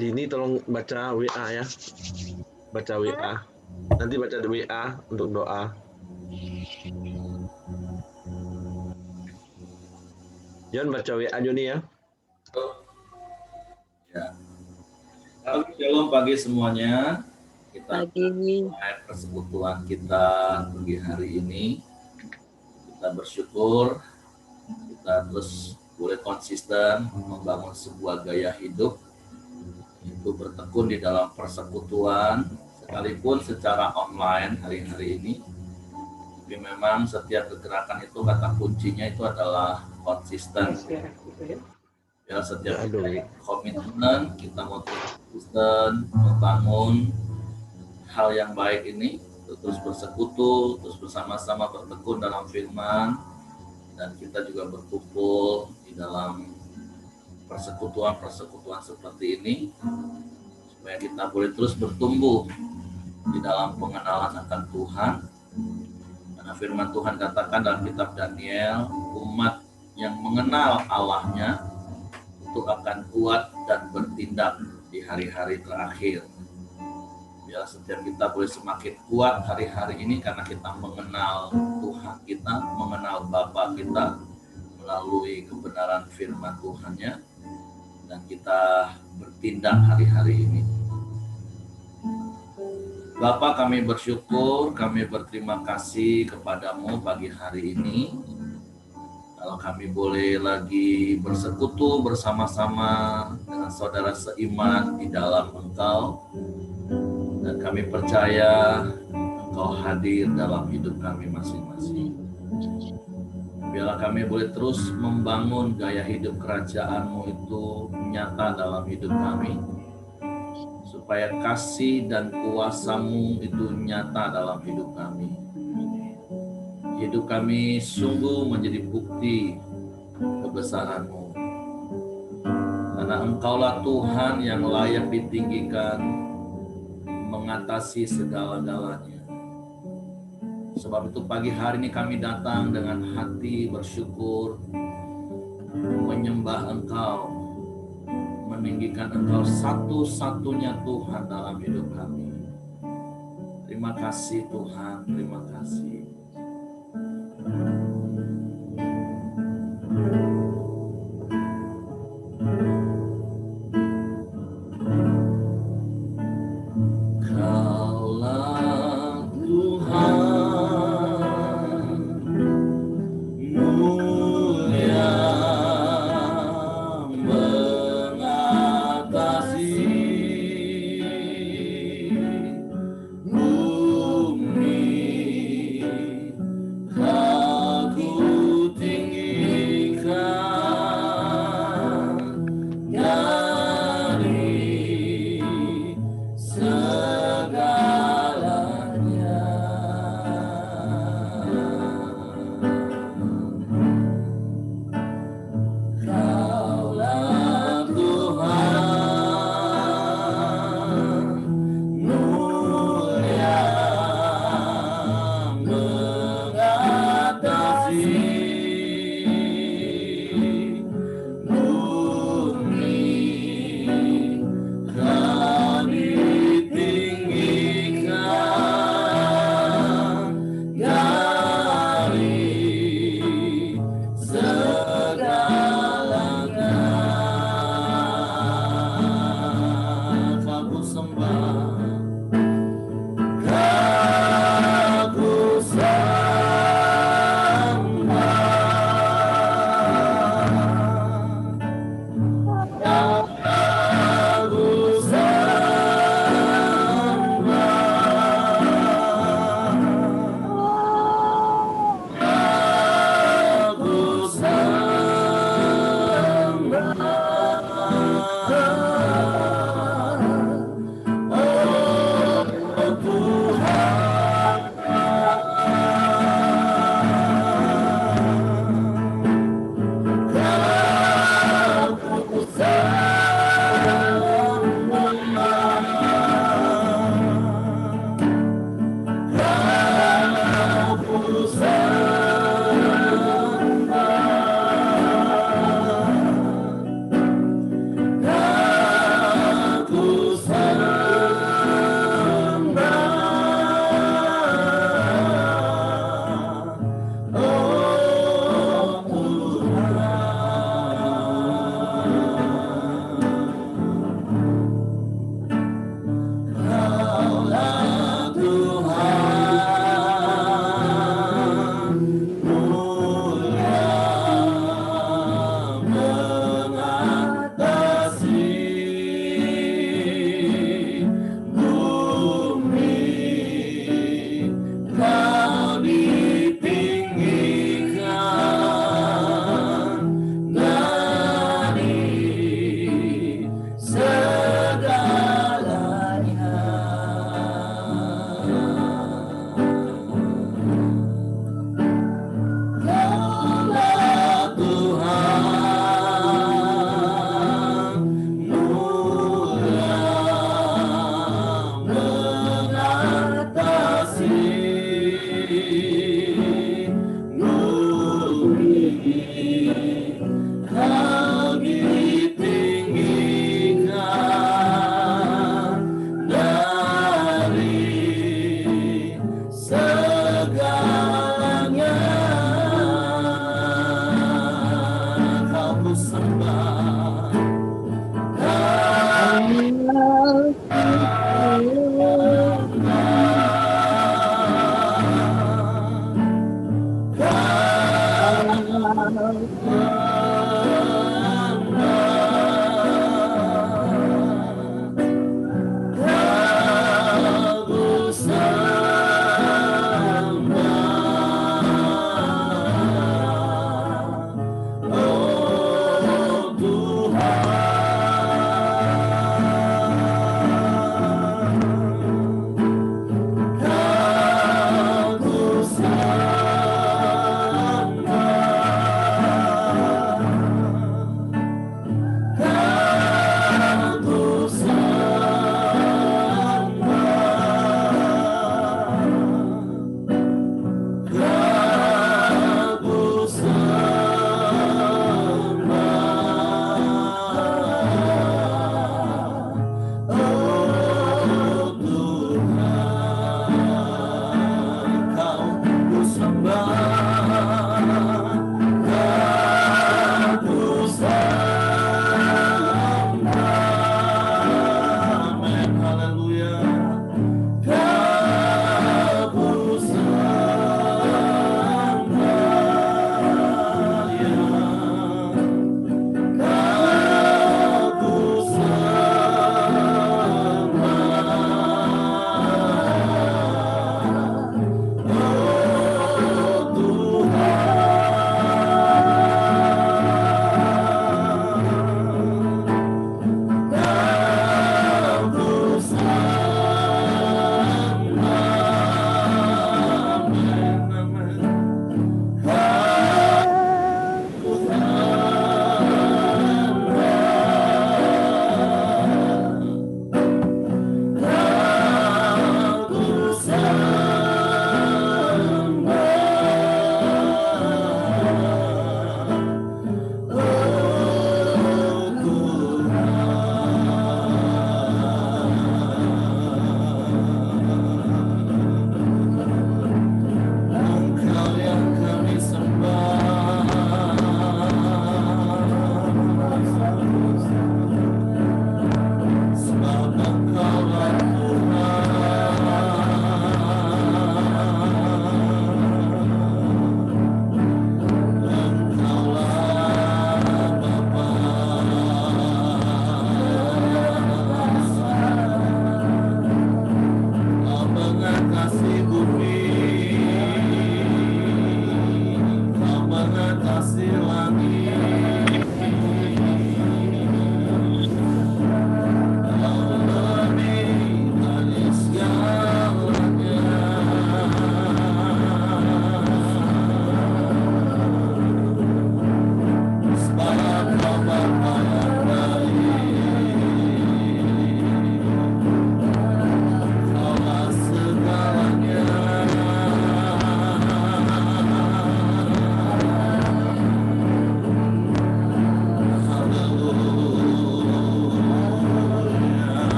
Lini tolong baca WA ya. Baca WA. Nanti baca di WA untuk doa. Jon baca WA Joni ya. Ya. Oke, shalom pagi semuanya. Kita Pagi. mulai persekutuan kita pagi hari ini. Kita bersyukur kita terus boleh konsisten membangun sebuah gaya hidup itu bertekun di dalam persekutuan sekalipun secara online hari-hari ini. Tapi memang setiap kegerakan itu kata kuncinya itu adalah konsisten. Ya, setiap komitmen kita mau konsisten membangun hal yang baik ini, terus bersekutu, terus bersama-sama bertekun dalam firman, dan kita juga berkumpul di dalam persekutuan seperti ini supaya kita boleh terus bertumbuh di dalam pengenalan akan Tuhan. Karena firman Tuhan katakan dalam kitab Daniel, umat yang mengenal Allahnya itu akan kuat dan bertindak di hari-hari terakhir. Ya, setiap kita boleh semakin kuat hari-hari ini karena kita mengenal Tuhan kita, mengenal Bapa kita melalui kebenaran firman Tuhan-Nya, dan kita bertindak hari-hari ini. Bapa, kami bersyukur, kami berterima kasih kepadamu pagi hari ini. Kalau kami boleh lagi bersekutu bersama-sama dengan saudara seiman di dalam Engkau, dan kami percaya Engkau hadir dalam hidup kami masing-masing. Biarlah kami boleh terus membangun gaya hidup kerajaan-Mu itu nyata dalam hidup kami, supaya kasih dan kuasa-Mu itu nyata dalam hidup kami. Hidup kami sungguh menjadi bukti kebesaran-Mu, karena Engkaulah Tuhan yang layak ditinggikan, mengatasi segala-galanya. Sebab itu pagi hari ini kami datang dengan hati bersyukur, menyembah Engkau, meninggikan Engkau satu-satunya Tuhan dalam hidup kami. Terima kasih Tuhan, terima kasih. Bumi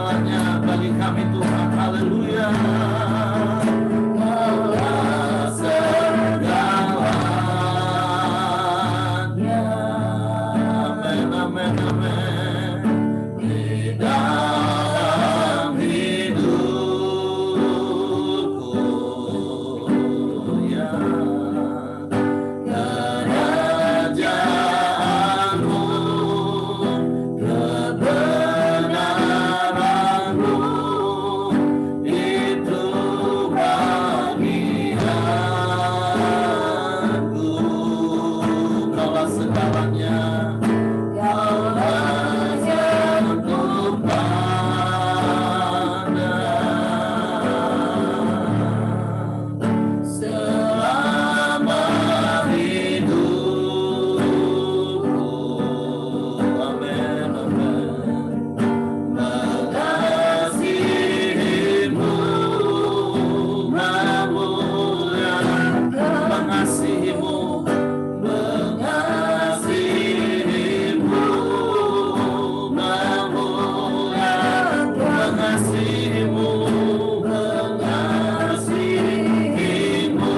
segalanya bagi kami Tuhan. Haleluya. Malah segalanya. Amin, amin, amin. Di dalam hidupku, ya. Kerajaanmu, kebenaranmu, itu bagianku. Kaulah segalanya, kaulah yang ku pandang selama hidupku. Amin, amin. Mengasihimu, memuliakan, mengasihimu, mengasihimu, memuliakan, mengasihimu, mengasihimu,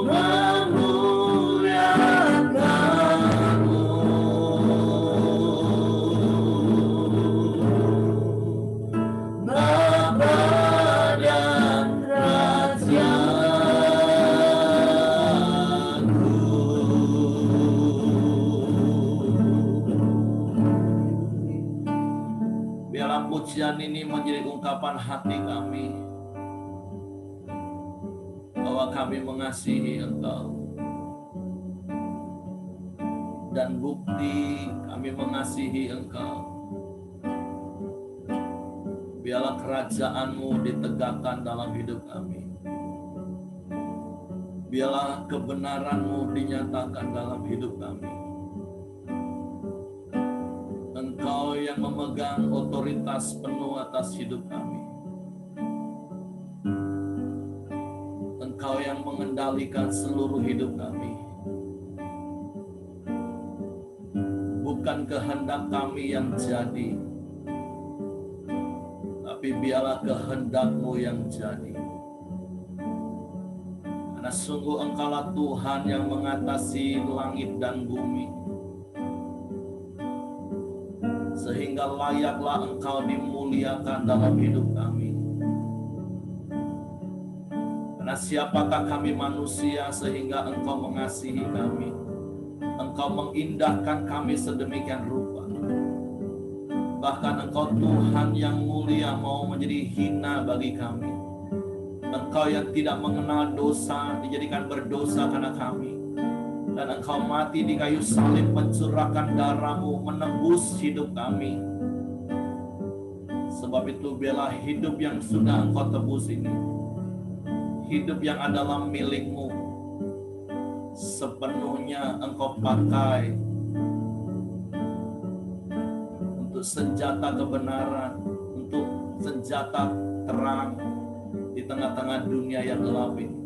memuliakanmu. Bapa dan Rajaku. Biarlah pujian ini menjadi ungkapan hati kami bahwa kami mengasihi Engkau, dan bukti kami mengasihi Engkau. Biarlah kerajaan-Mu ditegakkan dalam hidup kami. Biarlah kebenaran-Mu dinyatakan dalam hidup kami. Engkau yang memegang otoritas penuh atas hidup kami. Engkau yang mengendalikan seluruh hidup kami. Bukan kehendak kami yang jadi, tapi biarlah kehendak-Mu yang jadi. Karena sungguh Engkaulah Tuhan yang mengatasi langit dan bumi, sehingga layaklah Engkau dimuliakan dalam hidup kami. Karena siapakah kami manusia sehingga Engkau mengasihi kami, Engkau mengindahkan kami sedemikian rupa. Bahkan Engkau Tuhan yang mulia mau menjadi hina bagi kami. Engkau yang tidak mengenal dosa dijadikan berdosa karena kami. Dan Engkau mati di kayu salib mencurahkan darah-Mu menebus hidup kami. Sebab itu biarlah hidup yang sudah Engkau tebus ini, hidup yang adalah milik-Mu, sepenuhnya Engkau pakai untuk senjata kebenaran, untuk senjata terang di tengah-tengah dunia yang gelap ini,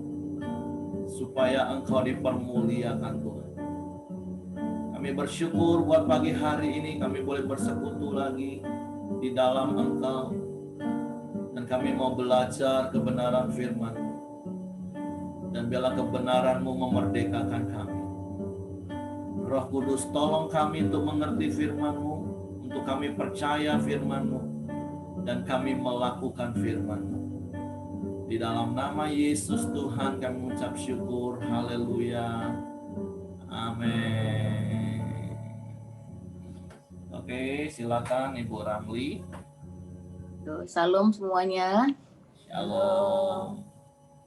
supaya Engkau dipermuliakan Tuhan. Kami bersyukur buat pagi hari ini kami boleh bersekutu lagi di dalam Engkau, dan kami mau belajar kebenaran firman-Mu. Dan biarlah kebenaran-Mu memerdekakan kami. Roh Kudus, tolong kami untuk mengerti firman-Mu, untuk kami percaya firman-Mu, dan kami melakukan firman-Mu. Di dalam nama Yesus Tuhan kami mengucap syukur. Haleluya. Amin. Oke, silakan Ibu Ramli. Salam semuanya. Shalom.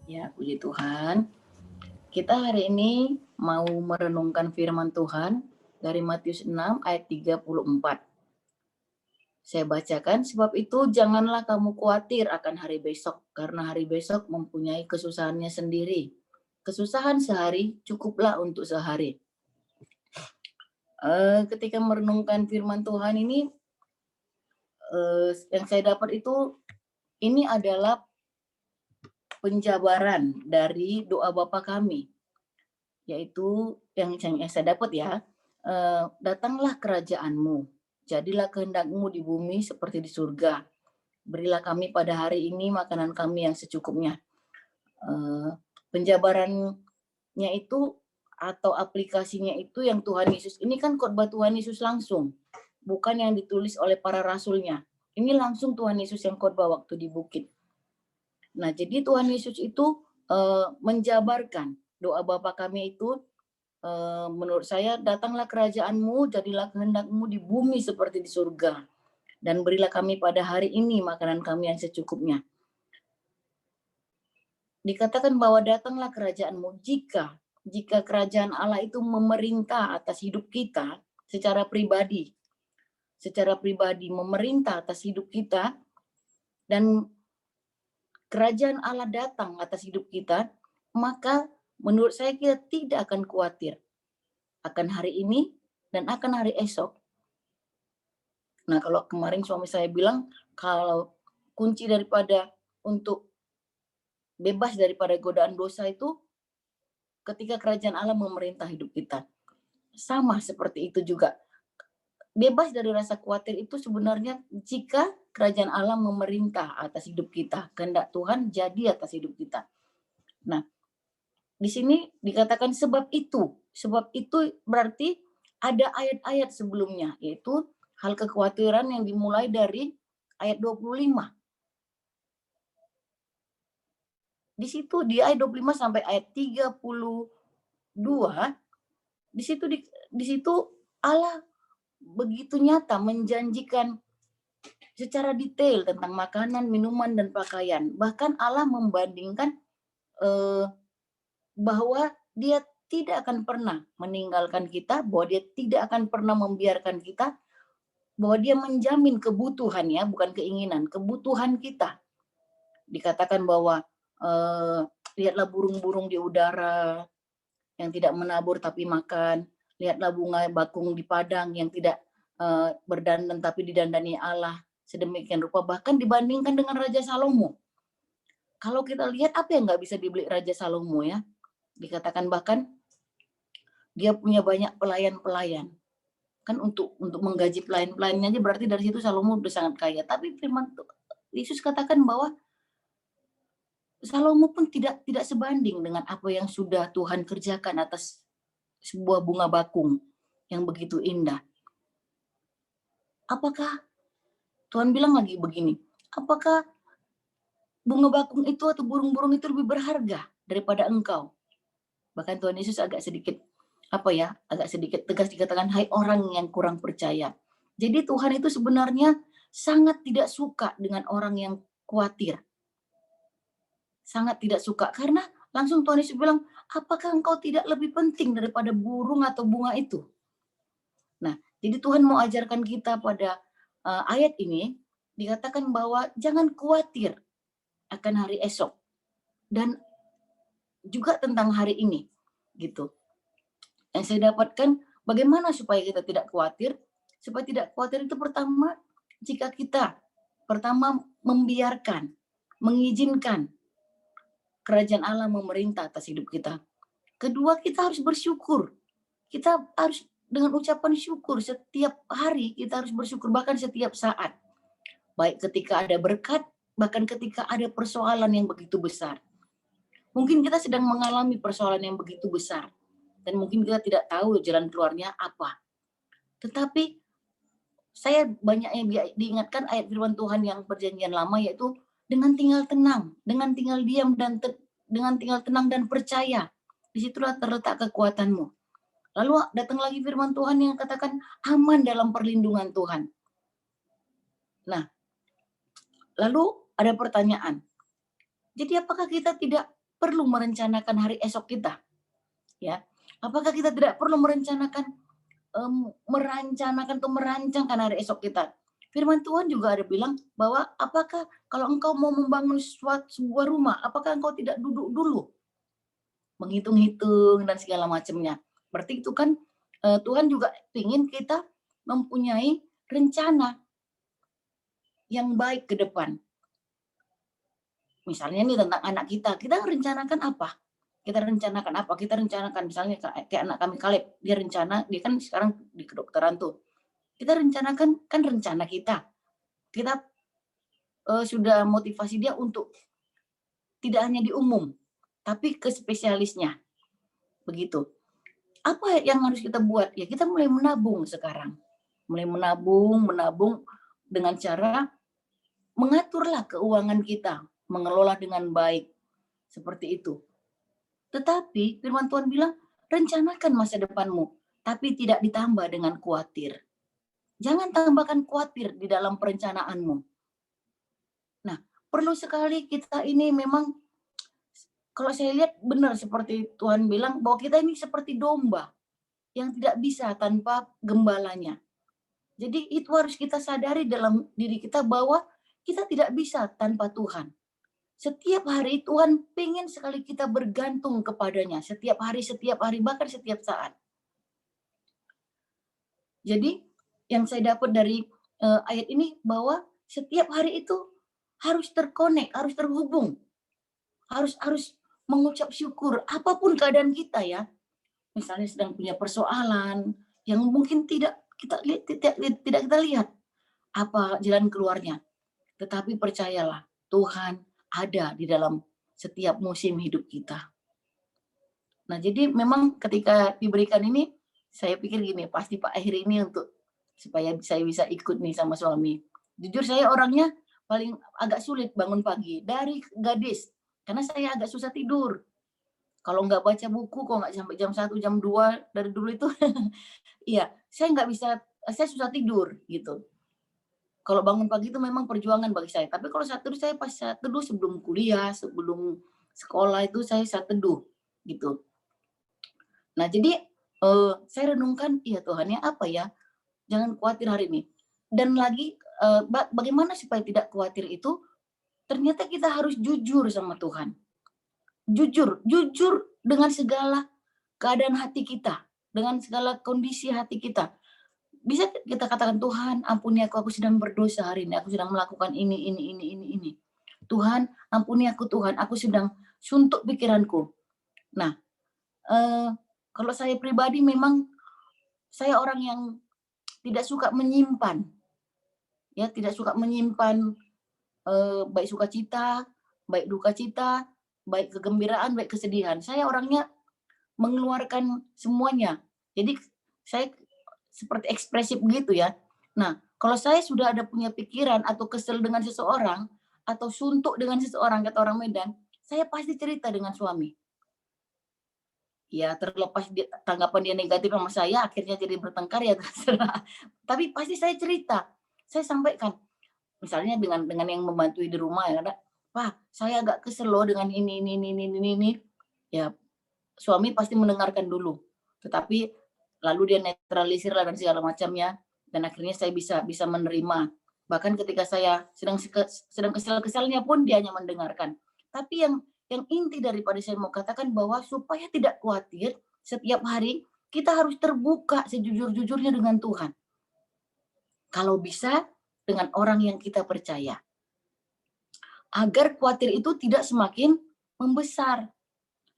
Ya, puji Tuhan. Kita hari ini mau merenungkan firman Tuhan dari Matius 6 ayat 34. Saya bacakan, sebab itu janganlah kamu khawatir akan hari besok, karena hari besok mempunyai kesusahannya sendiri. Kesusahan sehari cukuplah untuk sehari. Ketika merenungkan firman Tuhan ini, yang saya dapat itu, ini adalah penjabaran dari doa Bapa kami, yaitu yang saya dapat ya, datanglah kerajaan-Mu, jadilah kehendak-Mu di bumi seperti di surga. Berilah kami pada hari ini makanan kami yang secukupnya. Penjabarannya itu atau aplikasinya itu yang Tuhan Yesus, ini kan khotbah Tuhan Yesus langsung, bukan yang ditulis oleh para rasulnya. Ini langsung Tuhan Yesus yang khotbah waktu di bukit. Nah, jadi Tuhan Yesus itu menjabarkan doa Bapa kami itu, menurut saya, datanglah kerajaan-Mu, jadilah kehendak-Mu di bumi seperti di surga. Dan berilah kami pada hari ini makanan kami yang secukupnya. Dikatakan bahwa datanglah kerajaan-Mu jika kerajaan Allah itu memerintah atas hidup kita secara pribadi memerintah atas hidup kita, dan kerajaan Allah datang atas hidup kita, maka menurut saya kita tidak akan khawatir akan hari ini dan akan hari esok. Nah, kalau kemarin suami saya bilang kalau kunci daripada untuk bebas daripada godaan dosa itu ketika kerajaan Allah memerintah hidup kita. Sama seperti itu juga. Bebas dari rasa khawatir itu sebenarnya jika kerajaan Allah memerintah atas hidup kita. Kehendak Tuhan jadi atas hidup kita. Nah, di sini dikatakan sebab itu. Sebab itu berarti ada ayat-ayat sebelumnya, yaitu hal kekhawatiran yang dimulai dari ayat 25. Di situ di ayat 25 sampai ayat 32, di situ Allah begitu nyata menjanjikan secara detail tentang makanan, minuman, dan pakaian. Bahkan Allah membandingkan bahwa Dia tidak akan pernah meninggalkan kita, bahwa Dia tidak akan pernah membiarkan kita, bahwa Dia menjamin kebutuhan, ya, bukan keinginan, kebutuhan kita. Dikatakan bahwa lihatlah burung-burung di udara yang tidak menabur tapi makan, lihatlah bunga bakung di padang yang tidak berdandan tapi didandani Allah, sedemikian rupa, bahkan dibandingkan dengan Raja Salomo. Kalau kita lihat apa yang nggak bisa dibeli Raja Salomo, ya, dikatakan bahkan dia punya banyak pelayan-pelayan. Kan untuk menggaji pelayan-pelayannya aja berarti dari situ Salomo udah sangat kaya. Tapi firman Yesus katakan bahwa Salomo pun tidak sebanding dengan apa yang sudah Tuhan kerjakan atas sebuah bunga bakung yang begitu indah. Apakah Tuhan bilang lagi begini, apakah bunga bakung itu atau burung-burung itu lebih berharga daripada engkau? Bahkan Tuhan Yesus agak sedikit tegas dikatakan, hai orang yang kurang percaya. Jadi Tuhan itu sebenarnya sangat tidak suka dengan orang yang khawatir. Sangat tidak suka, karena langsung Tuhan Yesus bilang, apakah engkau tidak lebih penting daripada burung atau bunga itu? Nah, jadi Tuhan mau ajarkan kita pada ayat ini, dikatakan bahwa jangan khawatir akan hari esok, dan juga tentang hari ini, gitu. Yang saya dapatkan, bagaimana supaya kita tidak khawatir? Supaya tidak khawatir itu pertama, jika kita membiarkan, mengizinkan kerajaan Allah memerintah atas hidup kita. Kedua, kita harus bersyukur. Kita harus dengan ucapan syukur setiap hari, kita harus bersyukur bahkan setiap saat. Baik ketika ada berkat, bahkan ketika ada persoalan yang begitu besar. Mungkin kita sedang mengalami persoalan yang begitu besar, dan mungkin kita tidak tahu jalan keluarnya apa. Tetapi saya banyaknya diingatkan ayat firman Tuhan yang perjanjian lama, yaitu dengan tinggal tenang, dengan tinggal diam, dan dengan tinggal tenang dan percaya. Disitulah terletak kekuatanmu. Lalu datang lagi firman Tuhan yang katakan aman dalam perlindungan Tuhan. Nah, lalu ada pertanyaan. Jadi apakah kita tidak perlu merencanakan hari esok kita? Ya, apakah kita tidak perlu merencanakan merancangkan hari esok kita? Firman Tuhan juga ada bilang bahwa apakah kalau engkau mau membangun sebuah rumah, apakah engkau tidak duduk dulu menghitung-hitung dan segala macamnya? Berarti itu kan Tuhan juga ingin kita mempunyai rencana yang baik ke depan. Misalnya nih tentang anak kita rencanakan apa? Kita rencanakan misalnya kayak anak kami Kaleb, dia kan sekarang di kedokteran tuh. Kita rencanakan, kan rencana kita. Kita sudah motivasi dia untuk tidak hanya di umum, tapi ke spesialisnya. Begitu. Apa yang harus kita buat? Ya kita mulai menabung sekarang. Mulai menabung dengan cara mengaturlah keuangan kita, mengelola dengan baik. Seperti itu. Tetapi firman Tuhan bilang, rencanakan masa depanmu, tapi tidak ditambah dengan khawatir. Jangan tambahkan khawatir di dalam perencanaanmu. Nah, perlu sekali kita ini memang, kalau saya lihat benar seperti Tuhan bilang, bahwa kita ini seperti domba yang tidak bisa tanpa gembalanya. Jadi itu harus kita sadari dalam diri kita bahwa kita tidak bisa tanpa Tuhan. Setiap hari Tuhan pengen sekali kita bergantung kepadanya. Setiap hari, bahkan setiap saat. Jadi yang saya dapat dari ayat ini bahwa setiap hari itu harus terkonek, harus terhubung. Harus mengucap syukur apapun keadaan kita ya. Misalnya sedang punya persoalan yang mungkin tidak kita lihat apa jalan keluarnya. Tetapi percayalah, Tuhan ada di dalam setiap musim hidup kita. Nah, jadi memang ketika diberikan ini, saya pikir gini, pasti Pak Akhir ini untuk supaya saya bisa ikut nih sama suami. Jujur saya orangnya paling agak sulit bangun pagi dari gadis, karena saya agak susah tidur. Kalau nggak baca buku, kok nggak sampai jam 1, jam 2 dari dulu itu, iya, saya nggak bisa, saya susah tidur gitu. Kalau bangun pagi itu memang perjuangan bagi saya. Tapi kalau saat teduh, saya pas saat teduh sebelum kuliah, sebelum sekolah itu saya saat teduh gitu. Nah jadi saya renungkan, iya Tuhan ya apa ya, jangan khawatir hari ini. Dan lagi bagaimana supaya tidak khawatir itu, ternyata kita harus jujur sama Tuhan. Jujur dengan segala keadaan hati kita, dengan segala kondisi hati kita. Bisa kita katakan, Tuhan ampuni aku sedang berdosa hari ini, aku sedang melakukan ini. Tuhan ampuni aku, Tuhan aku sedang suntuk pikiranku. Nah, kalau saya pribadi memang saya orang yang tidak suka menyimpan, ya tidak suka menyimpan baik sukacita, baik duka cita, baik kegembiraan, baik kesedihan. Saya orangnya mengeluarkan semuanya. Jadi saya seperti ekspresif begitu ya. Nah, kalau saya sudah ada punya pikiran atau kesel dengan seseorang atau suntuk dengan seseorang, kata orang Medan, saya pasti cerita dengan suami. Ya, terlepas tanggapan dia negatif sama saya, akhirnya jadi bertengkar ya terserah. Tapi pasti saya cerita. Saya sampaikan. Misalnya dengan yang membantu di rumah ya, Pak, saya agak kesel loh dengan ini. Ya, suami pasti mendengarkan dulu. Tetapi lalu dia netralisir lah dan segala macamnya, dan akhirnya saya bisa menerima. Bahkan ketika saya sedang kesel-keselnya pun dia hanya mendengarkan. Tapi yang inti daripada saya mau katakan bahwa supaya tidak khawatir, setiap hari kita harus terbuka sejujur-jujurnya dengan Tuhan. Kalau bisa dengan orang yang kita percaya. Agar khawatir itu tidak semakin membesar.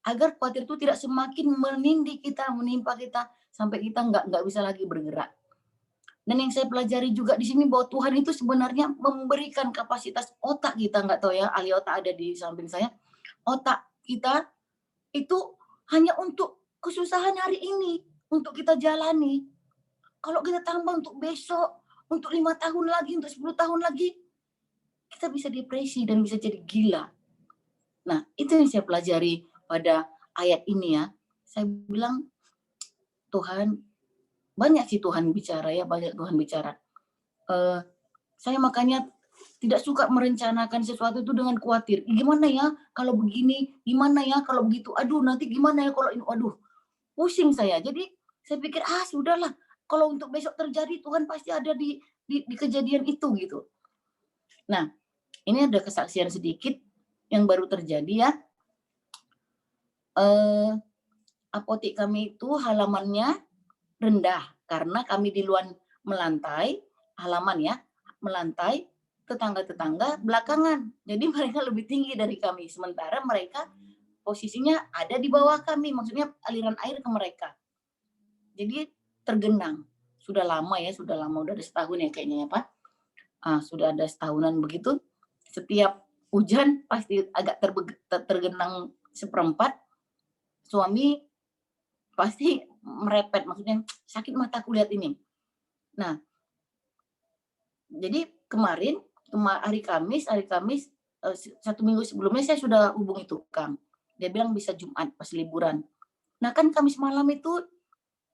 Agar khawatir itu tidak semakin menindih kita, menimpa kita, sampai kita nggak bisa lagi bergerak. Dan yang saya pelajari juga di sini bahwa Tuhan itu sebenarnya memberikan kapasitas otak kita, nggak tahu ya, ahli otak ada di samping saya. Otak kita itu hanya untuk kesusahan hari ini, untuk kita jalani. Kalau kita tambah untuk besok, untuk 5 tahun lagi, untuk 10 tahun lagi, kita bisa depresi dan bisa jadi gila. Nah, itu yang saya pelajari pada ayat ini ya. Saya bilang, Tuhan, banyak sih Tuhan bicara ya, banyak Tuhan bicara. Saya makanya tidak suka merencanakan sesuatu itu dengan khawatir. Gimana ya kalau begini, gimana ya kalau begitu, aduh nanti gimana ya kalau ini, aduh pusing saya. Jadi saya pikir, sudahlah, kalau untuk besok terjadi Tuhan pasti ada di kejadian itu gitu. Nah, ini ada kesaksian sedikit yang baru terjadi ya. Apotek kami itu halamannya rendah karena kami di luar melantai, halaman ya, melantai, tetangga-tetangga belakangan. Jadi mereka lebih tinggi dari kami, sementara mereka posisinya ada di bawah kami, maksudnya aliran air ke mereka. Jadi tergenang. sudah lama ya, udah ada setahun ya kayaknya ya Pak. Sudah ada setahunan begitu. Setiap hujan pasti agak tergenang seperempat. Suami pasti merepet, maksudnya sakit mataku lihat ini. Nah, jadi kemarin hari Kamis 1 minggu sebelumnya saya sudah hubungi tukang. Dia bilang bisa Jumat pas liburan. Nah kan Kamis malam itu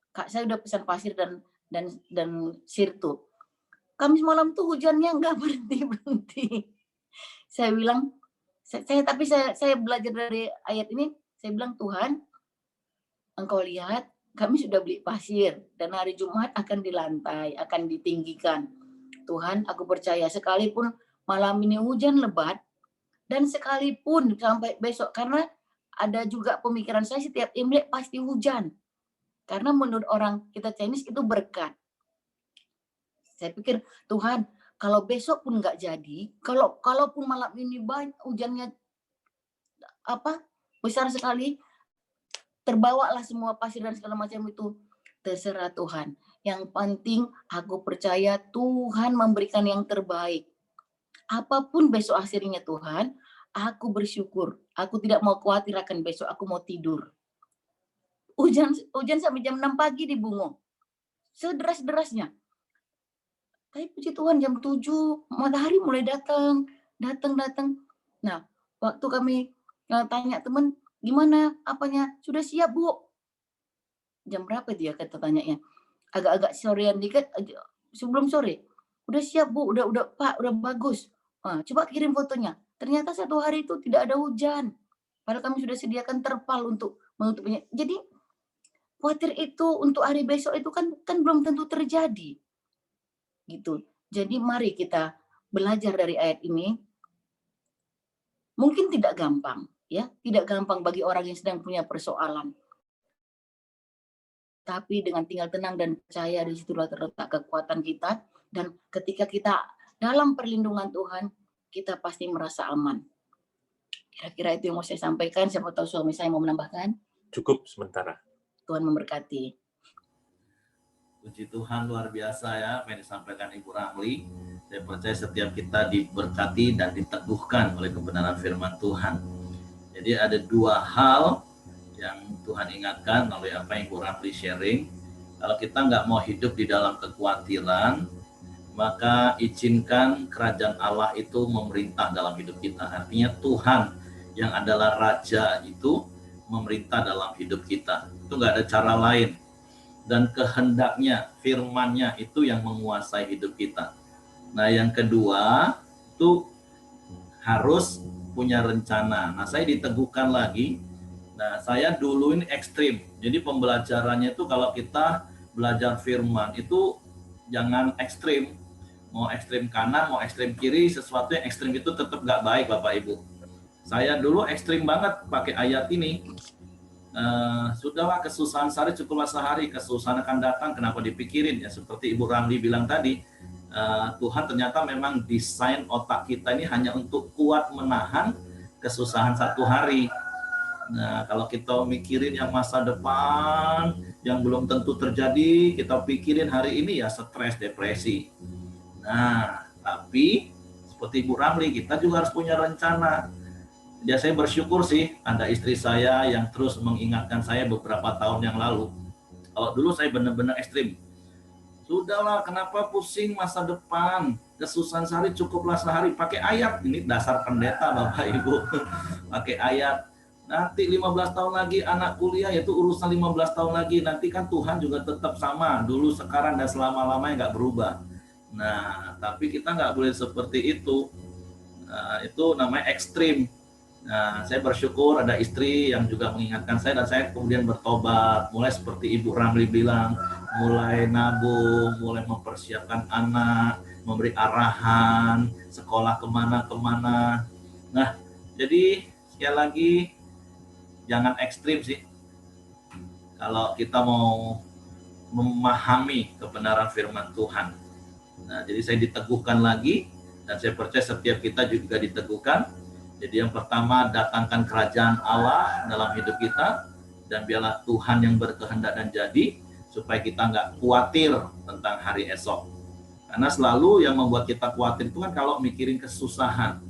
Kak saya udah pesan pasir dan sirtu. Kamis malam tuh hujannya nggak berhenti. Saya bilang, saya belajar dari ayat ini, saya bilang Tuhan, Engkau lihat kami sudah beli pasir dan hari Jumat akan dilantai, akan ditinggikan. Tuhan, aku percaya sekalipun malam ini hujan lebat dan sekalipun sampai besok, karena ada juga pemikiran saya setiap Imlek pasti hujan. Karena menurut orang kita Chinese itu berkat. Saya pikir Tuhan, kalau besok pun nggak jadi, kalaupun malam ini banyak hujannya besar sekali, terbawalah semua pasir dan segala macam itu, terserah Tuhan. Yang penting aku percaya Tuhan memberikan yang terbaik. Apapun besok hasilnya Tuhan, aku bersyukur. Aku tidak mau khawatir akan besok, aku mau tidur. Hujan sampai jam 6 pagi di Bungo. Sederas-derasnya. Tapi puji Tuhan jam 7 matahari mulai datang. Nah, waktu kami tanya teman, gimana apanya? Sudah siap, Bu? Jam berapa dia kata tanyanya? Agak-agak sorean dikit, sebelum sore. Udah siap, Bu. Udah Pak, udah bagus. Coba kirim fotonya. Ternyata 1 hari itu tidak ada hujan. Padahal kami sudah sediakan terpal untuk menutupnya. Jadi khawatir itu untuk hari besok itu kan belum tentu terjadi. Gitu. Jadi mari kita belajar dari ayat ini. Mungkin tidak gampang, ya, tidak gampang bagi orang yang sedang punya persoalan. Tapi dengan tinggal tenang dan percaya, disitulah terletak kekuatan kita. Dan ketika kita dalam perlindungan Tuhan, kita pasti merasa aman. Kira-kira itu yang mau saya sampaikan. Siapa tahu suami saya mau menambahkan? Cukup sementara. Tuhan memberkati. Puji Tuhan, luar biasa ya apa yang disampaikan Ibu Ramli. Saya percaya setiap kita diberkati dan diteguhkan oleh kebenaran firman Tuhan. Jadi ada 2 hal yang Tuhan ingatkan melalui apa yang Ibu Ramli sharing. Kalau kita nggak mau hidup di dalam kekhawatiran, maka izinkan kerajaan Allah itu memerintah dalam hidup kita. Artinya Tuhan yang adalah Raja itu memerintah dalam hidup kita. Itu nggak ada cara lain. Dan kehendaknya, firman-Nya itu yang menguasai hidup kita. Nah yang kedua, itu harus punya rencana. Nah saya diteguhkan lagi. Nah saya dulu ini ekstrim. Jadi pembelajarannya itu kalau kita belajar firman itu jangan ekstrim. Mau ekstrim kanan, mau ekstrim kiri, sesuatu yang ekstrim itu tetap nggak baik Bapak Ibu. Saya dulu ekstrim banget pakai ayat ini. Sudahlah kesusahan sehari cukuplah sehari, kesusahan akan datang, kenapa dipikirin ya, seperti Ibu Ramli bilang tadi, Tuhan ternyata memang desain otak kita ini hanya untuk kuat menahan kesusahan 1 hari. Nah kalau kita mikirin yang masa depan yang belum tentu terjadi, kita pikirin hari ini ya stres, depresi. Nah tapi seperti Ibu Ramli, kita juga harus punya rencana. Ya saya bersyukur sih ada istri saya yang terus mengingatkan saya beberapa tahun yang lalu. Kalau dulu saya benar-benar ekstrim. Sudahlah, kenapa pusing masa depan? Kesusahan sehari cukuplah sehari. Pakai ayat. Ini dasar pendeta Bapak Ibu. Pakai ayat. Nanti 15 tahun lagi anak kuliah, yaitu urusan 15 tahun lagi. Nanti kan Tuhan juga tetap sama. Dulu, sekarang, dan selama-lamanya nggak berubah. Nah, tapi kita nggak boleh seperti itu. Nah, itu namanya ekstrim. Nah, saya bersyukur ada istri yang juga mengingatkan saya dan saya kemudian bertobat, mulai seperti Ibu Ramli bilang, mulai nabung, mulai mempersiapkan anak, memberi arahan, sekolah kemana-kemana. Nah, jadi sekali lagi jangan ekstrim sih. Kalau kita mau memahami kebenaran firman Tuhan. Nah, jadi saya diteguhkan lagi dan saya percaya setiap kita juga diteguhkan. Jadi yang pertama, datangkan kerajaan Allah dalam hidup kita, dan biarlah Tuhan yang berkehendak dan jadi. supaya kita nggak khawatir tentang hari esok. Karena selalu yang membuat kita khawatir itu kan kalau mikirin kesusahan.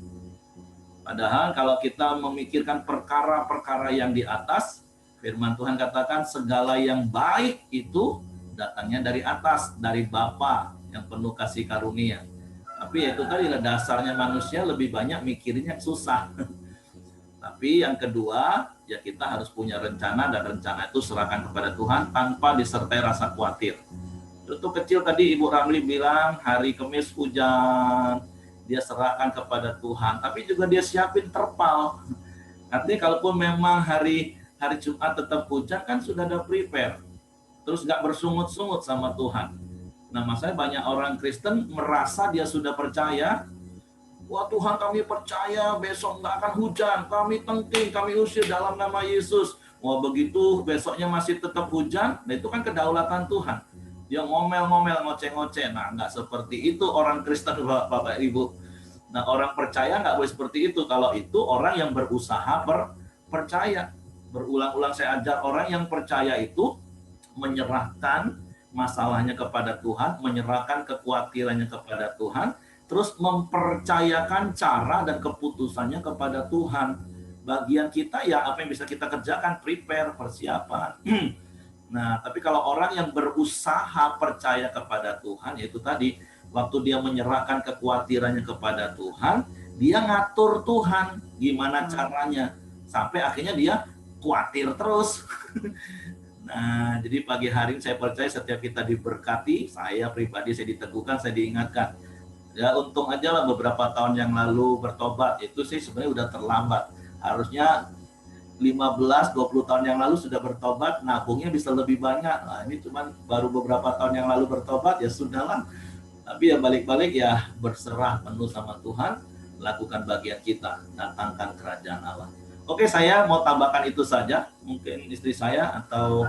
Padahal kalau kita memikirkan perkara-perkara yang di atas, firman Tuhan katakan segala yang baik itu datangnya dari atas, dari Bapa yang penuh kasih karunia. Tapi itu tadi dasarnya manusia lebih banyak mikirin yang susah. Tapi yang kedua, ya kita harus punya rencana, dan rencana itu serahkan kepada Tuhan tanpa disertai rasa khawatir. Contoh kecil tadi Ibu Ramli bilang hari Kamis hujan, dia serahkan kepada Tuhan, tapi juga dia siapin terpal. Artinya kalaupun memang hari Jumat tetap hujan, kan sudah ada prepare. Terus nggak bersungut-sungut sama Tuhan. Nah, maksudnya banyak orang Kristen merasa dia sudah percaya, wah Tuhan kami percaya besok nggak akan hujan, kami tengking, kami usir dalam nama Yesus. Wah begitu besoknya masih tetap hujan, nah itu kan kedaulatan Tuhan. Dia ngomel-ngomel, ngoceh-ngoceh. Nah nggak seperti itu orang Kristen Bapak Ibu. Nah orang percaya nggak boleh seperti itu. Kalau itu orang yang berusaha percaya. Berulang-ulang saya ajar orang yang percaya itu menyerahkan masalahnya kepada Tuhan, menyerahkan kekhawatirannya kepada Tuhan, terus mempercayakan cara dan keputusannya kepada Tuhan. Bagian kita ya apa yang bisa kita kerjakan, prepare, persiapan. Nah, tapi kalau orang yang berusaha percaya kepada Tuhan, yaitu tadi, waktu dia menyerahkan kekhawatirannya kepada Tuhan, dia ngatur Tuhan gimana caranya. Sampai akhirnya dia khawatir terus. Nah, jadi pagi hari ini saya percaya setiap kita diberkati, saya pribadi saya diteguhkan, saya diingatkan. Ya untung aja lah beberapa tahun yang lalu bertobat, itu sih sebenarnya udah terlambat. Harusnya 15-20 tahun yang lalu sudah bertobat, nabungnya bisa lebih banyak. Nah ini cuman baru beberapa tahun yang lalu bertobat, ya sudahlah. Tapi ya balik-balik ya berserah penuh sama Tuhan, lakukan bagian kita, datangkan kerajaan Allah. Oke, saya mau tambahkan itu saja. Mungkin istri saya atau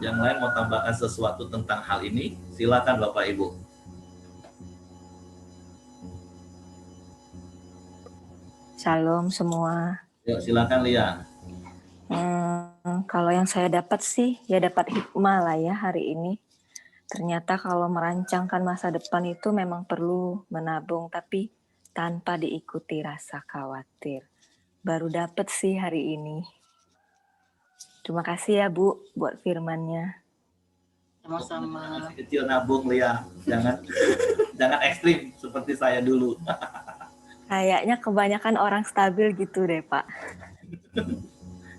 yang lain mau tambahkan sesuatu tentang hal ini. Silakan Bapak Ibu. Shalom semua. Yuk, silakan Lia. Kalau yang saya dapat sih, ya dapat hikmah lah ya hari ini. Ternyata kalau merancangkan masa depan itu memang perlu menabung, tapi tanpa diikuti rasa khawatir. Baru dapat sih hari ini. Terima kasih ya Bu, buat firmannya. Sama-sama. Masih kecil nabung Lia, jangan ekstrim seperti saya dulu. Kayaknya kebanyakan orang stabil gitu deh Pak.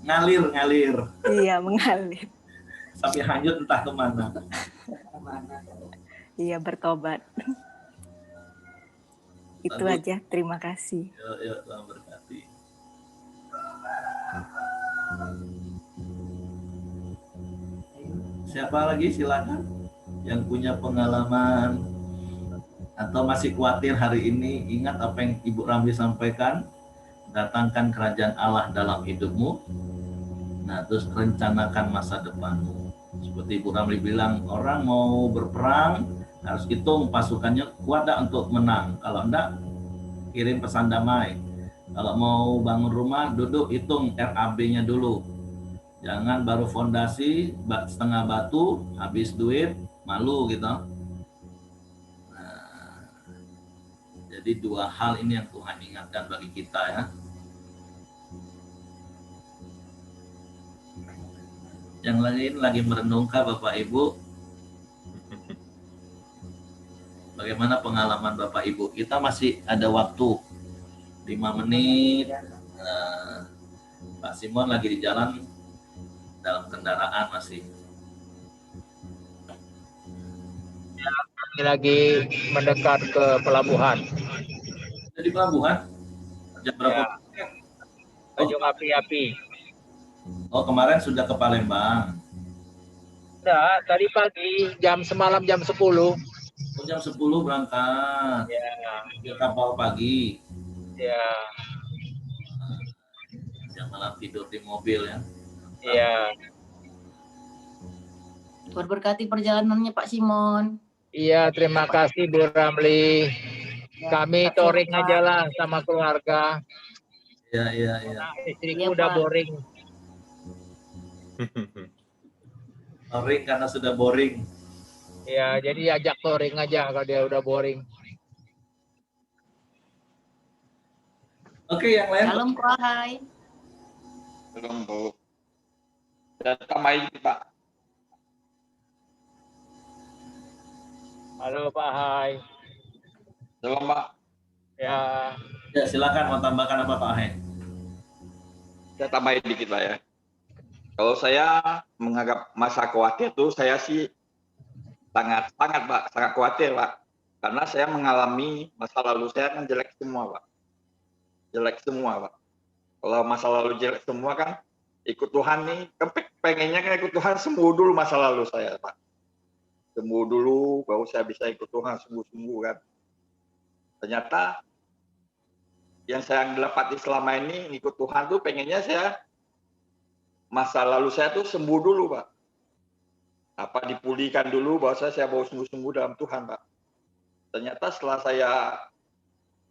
Ngalir. Iya, mengalir. Sampai hanyut entah kemana. Iya, bertobat. Itu Bagus. aja, terima kasih. Yuk, Tuhan berkati. Siapa lagi silakan yang punya pengalaman atau masih khawatir hari ini, ingat apa yang Ibu Ramli sampaikan, datangkan kerajaan Allah dalam hidupmu. Nah, terus rencanakan masa depanmu. Seperti Ibu Ramli bilang, orang mau berperang harus hitung pasukannya kuat tak untuk menang. Kalau enggak, kirim pesan damai. Kalau mau bangun rumah, duduk hitung RAB-nya dulu. Jangan baru fondasi, setengah batu, habis duit, malu gitu. Nah, jadi dua hal ini yang Tuhan ingatkan bagi kita ya. Yang lain lagi merenungkah Bapak Ibu? Bagaimana pengalaman Bapak Ibu? Kita masih ada waktu 5 menit. Pak Simon lagi di jalan dalam kendaraan masih. Ini lagi mendekat ke pelabuhan. Jadi pelabuhan? Jam berapa? Ya. Tanjung Api-Api. Oh kemarin sudah ke Palembang. Enggak, tadi pagi semalam jam 10. Oh, jam 10 berangkat. Ya. Ke kapal pagi. Ya. Jam malam tidur di mobil ya. Iya. Tuhan berkati perjalanannya Pak Simon. Iya, terima kasih Bu Ramli. Kami touring aja lah sama keluarga. Iya. Nah, istriku Iya, udah Pak. boring. Touring karena sudah boring. Ya, jadi ajak touring aja kalau dia udah boring. Oke, yang lain. Shalom Ko Ahai. Belum, Bu. Dan tambahin, Pak. Halo Pak Hai. Belum, Pak. Ya, Ya, silakan mau tambahkan apa Pak Ahe? Saya tambahin dikit, Pak ya. Kalau saya menganggap masa khawatir tuh, saya sih sangat Pak, sangat khawatir, Pak. Karena saya mengalami masa lalu saya kan jelek semua, Pak. Jelek semua, Pak. Kalau masa lalu jelek semua kan, ikut Tuhan nih, kan pengennya kan ikut Tuhan sembuh dulu masa lalu saya, Pak. Sembuh dulu, baru saya bisa ikut Tuhan sembuh-sembuh kan. Ternyata yang saya dapati selama ini ikut Tuhan tuh pengennya saya masa lalu saya tuh sembuh dulu, Pak. Apa dipulihkan dulu bahwa saya baru sembuh-sembuh dalam Tuhan, Pak. Ternyata setelah saya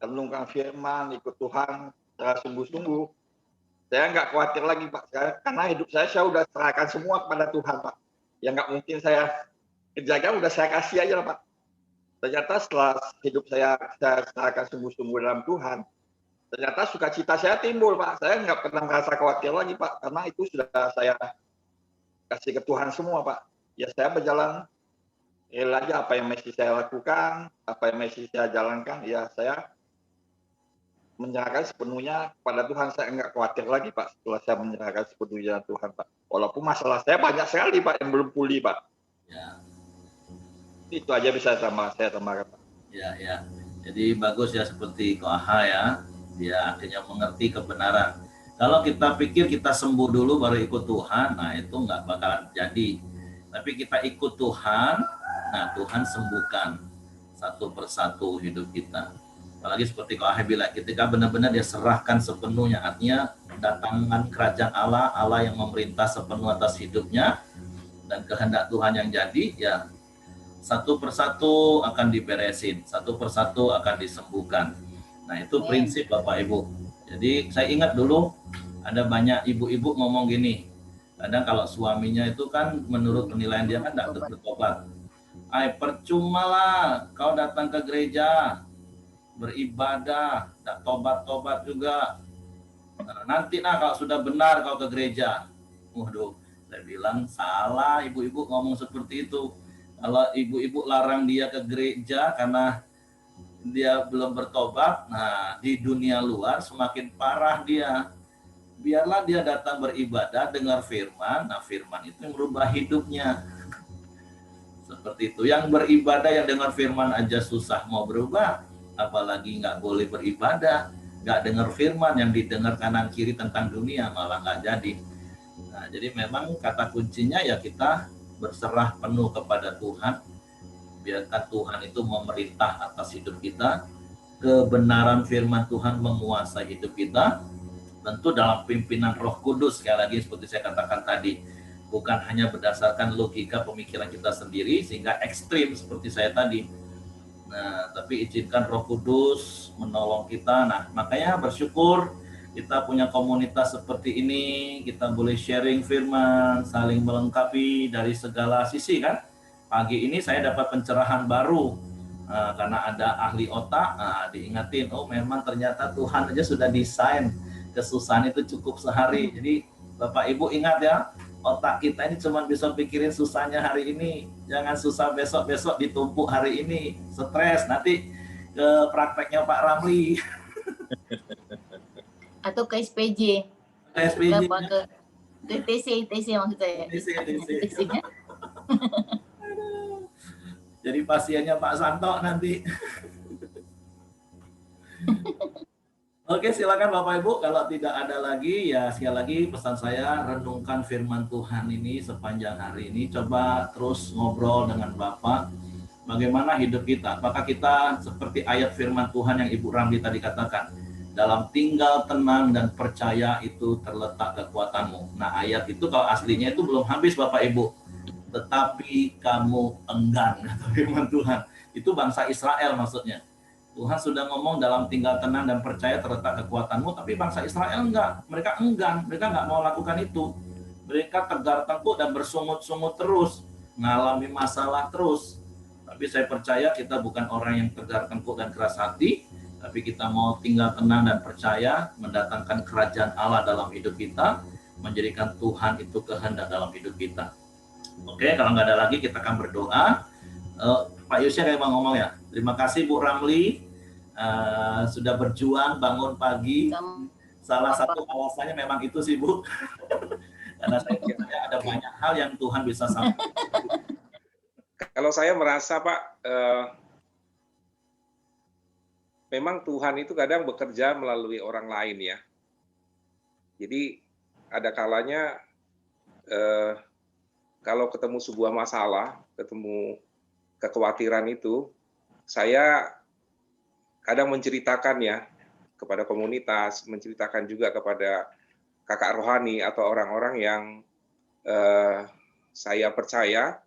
renungkan firman, ikut Tuhan, saya sembuh-sembuh, saya nggak khawatir lagi, Pak. Karena hidup saya udah serahkan semua kepada Tuhan, Pak. Yang nggak mungkin saya kerjakan, udah saya kasih aja, Pak. Ternyata setelah hidup saya serahkan sembuh-sembuh dalam Tuhan, ternyata sukacita saya timbul, Pak. Saya nggak pernah merasa khawatir lagi, Pak. Karena itu sudah saya kasih ke Tuhan semua, Pak. Ya saya berjalan rela aja apa yang mesti saya lakukan, apa yang mesti saya jalankan. Ya saya menyerahkan sepenuhnya kepada Tuhan. Saya nggak khawatir lagi, Pak. Setelah saya menyerahkan sepenuhnya Tuhan, Pak. Walaupun masalah saya banyak sekali, Pak, yang belum pulih, Pak. Ya. Itu aja bisa saya tambahkan, Pak. Ya. Jadi bagus ya seperti Ko Aha ya. Dia akhirnya mengerti kebenaran. Kalau kita pikir kita sembuh dulu baru ikut Tuhan, nah itu nggak bakalan jadi. Tapi kita ikut Tuhan, nah Tuhan sembuhkan satu persatu hidup kita. Apalagi seperti Ko Aha bilang, ketika benar-benar dia serahkan sepenuhnya, artinya datangkan kerajaan Allah, Allah yang memerintah sepenuh atas hidupnya, dan kehendak Tuhan yang jadi, ya satu persatu akan diberesin, satu persatu akan disembuhkan. Nah itu prinsip Bapak Ibu. Jadi saya ingat dulu ada banyak ibu-ibu ngomong gini, kadang kalau suaminya itu kan menurut penilaian dia kan tidak bertobat. Percuma lah kau datang ke gereja, beribadah, tak tobat-tobat juga. Nah, nanti kalau sudah benar kau ke gereja. Waduh, saya bilang salah ibu-ibu ngomong seperti itu. Kalau ibu-ibu larang dia ke gereja karena dia belum bertobat, nah di dunia luar semakin parah dia. Biarlah dia datang beribadah, dengar firman, nah firman itu yang merubah hidupnya. Seperti itu, yang beribadah, yang dengar firman aja susah mau berubah, apalagi nggak boleh beribadah, nggak dengar firman, yang didengar kanan kiri tentang dunia malah nggak jadi. Nah, jadi memang kata kuncinya ya kita berserah penuh kepada Tuhan, biarkan Tuhan itu memerintah atas hidup kita, kebenaran firman Tuhan menguasai hidup kita, tentu dalam pimpinan Roh Kudus. Sekali lagi seperti saya katakan tadi, bukan hanya berdasarkan logika pemikiran kita sendiri sehingga ekstrim seperti saya tadi. Nah, tapi izinkan Roh Kudus menolong kita. Nah, makanya bersyukur kita punya komunitas seperti ini, kita boleh sharing firman, saling melengkapi dari segala sisi kan. Pagi ini saya dapat pencerahan baru karena ada ahli otak. Diingatin, oh memang ternyata Tuhan aja sudah desain kesusahan itu cukup sehari. Jadi Bapak Ibu ingat ya, otak kita ini cuma bisa pikirin susahnya hari ini. Jangan susah besok-besok ditumpuk hari ini. Stres, nanti ke prakteknya Pak Ramli. Atau ke SPJ. Ke SPJ. Ke TC maksud saya. TC. Jadi pasiennya Pak Santo nanti. Oke, silakan Bapak Ibu. Kalau tidak ada lagi, ya sekali lagi pesan saya, renungkan firman Tuhan ini sepanjang hari ini. Coba terus ngobrol dengan Bapak. Bagaimana hidup kita? Apakah kita seperti ayat firman Tuhan yang Ibu Ramli tadi katakan? Dalam tinggal tenang dan percaya itu terletak kekuatanmu. Nah, ayat itu kalau aslinya itu belum habis Bapak Ibu. Tetapi kamu enggan, kata firman Tuhan. Itu bangsa Israel maksudnya. Tuhan sudah ngomong dalam tinggal tenang dan percaya terletak kekuatanmu, tapi bangsa Israel enggak. Mereka enggan, mereka enggak mau lakukan itu. Mereka tegar tengkuk dan bersungut-sungut terus, mengalami masalah terus. Tapi saya percaya kita bukan orang yang tegar tengkuk dan keras hati, tapi kita mau tinggal tenang dan percaya, mendatangkan kerajaan Allah dalam hidup kita, menjadikan Tuhan itu kehendak dalam hidup kita. Oke, kalau nggak ada lagi kita akan berdoa. Pak Yusya kayak mau ngomong ya. Terima kasih Bu Ramli sudah berjuang bangun pagi. Salah satu alasannya memang itu sih Bu. Karena saya percaya ada banyak hal yang Tuhan bisa sampaikan. Kalau saya merasa Pak, memang Tuhan itu kadang bekerja melalui orang lain ya. Jadi ada kalanya kalau ketemu sebuah masalah, ketemu kekhawatiran itu, saya kadang menceritakan ya kepada komunitas, menceritakan juga kepada kakak rohani atau orang-orang yang saya percaya,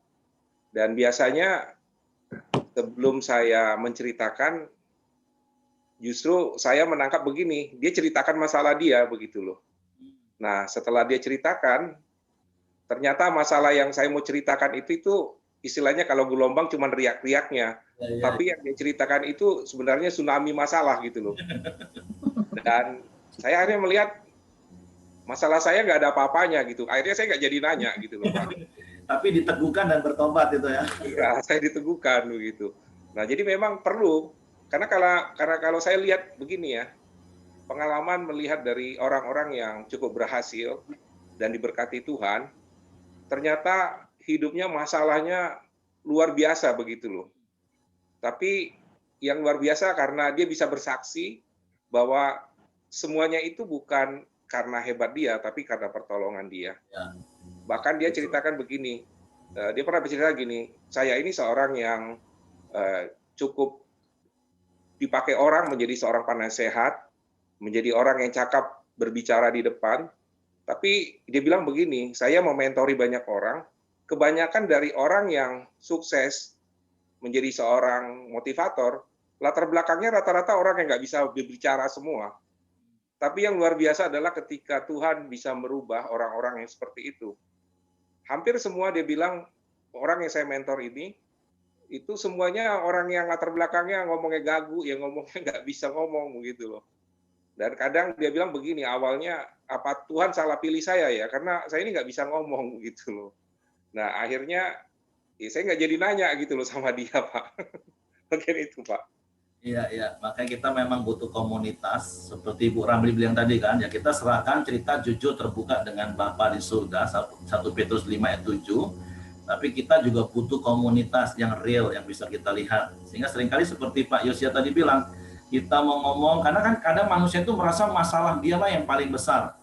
dan biasanya sebelum saya menceritakan, justru saya menangkap begini, dia ceritakan masalah dia begitu loh. Nah setelah dia ceritakan, ternyata masalah yang saya mau ceritakan itu istilahnya kalau gelombang cuma riak-riaknya, tapi yang dia ceritakan itu sebenarnya tsunami masalah gitu loh. Dan saya akhirnya melihat masalah saya nggak ada apa-apanya gitu. Akhirnya saya nggak jadi nanya gitu loh Pak. Tapi diteguhkan dan bertobat itu ya. Iya, saya diteguhkan begitu. Nah jadi memang perlu, karena kalau saya lihat begini ya, pengalaman melihat dari orang-orang yang cukup berhasil dan diberkati Tuhan, ternyata hidupnya masalahnya luar biasa begitu loh. Tapi yang luar biasa karena dia bisa bersaksi bahwa semuanya itu bukan karena hebat dia, tapi karena pertolongan dia. Ya. Bahkan dia ceritakan begini, dia pernah bercerita gini, saya ini seorang yang cukup dipakai orang menjadi seorang penasehat, menjadi orang yang cakap berbicara di depan, tapi dia bilang begini, saya mementori banyak orang, kebanyakan dari orang yang sukses menjadi seorang motivator, latar belakangnya rata-rata orang yang nggak bisa berbicara semua. Tapi yang luar biasa adalah ketika Tuhan bisa merubah orang-orang yang seperti itu. Hampir semua dia bilang, orang yang saya mentor ini, itu semuanya orang yang latar belakangnya ngomongnya gagu, yang ngomongnya nggak bisa ngomong gitu loh. Dan kadang dia bilang begini, awalnya apa Tuhan salah pilih saya ya, karena saya ini nggak bisa ngomong gitu loh. Nah akhirnya ya saya nggak jadi nanya gitu loh sama dia Pak. Mungkin itu Pak. Iya, makanya kita memang butuh komunitas seperti Bu Ramli bilang tadi kan, ya kita serahkan cerita jujur terbuka dengan Bapa di surga, 1 Petrus 5 ayat 7, tapi kita juga butuh komunitas yang real yang bisa kita lihat. Sehingga seringkali seperti Pak Yosya tadi bilang, kita mau ngomong, karena kan kadang manusia itu merasa masalah dialah yang paling besar.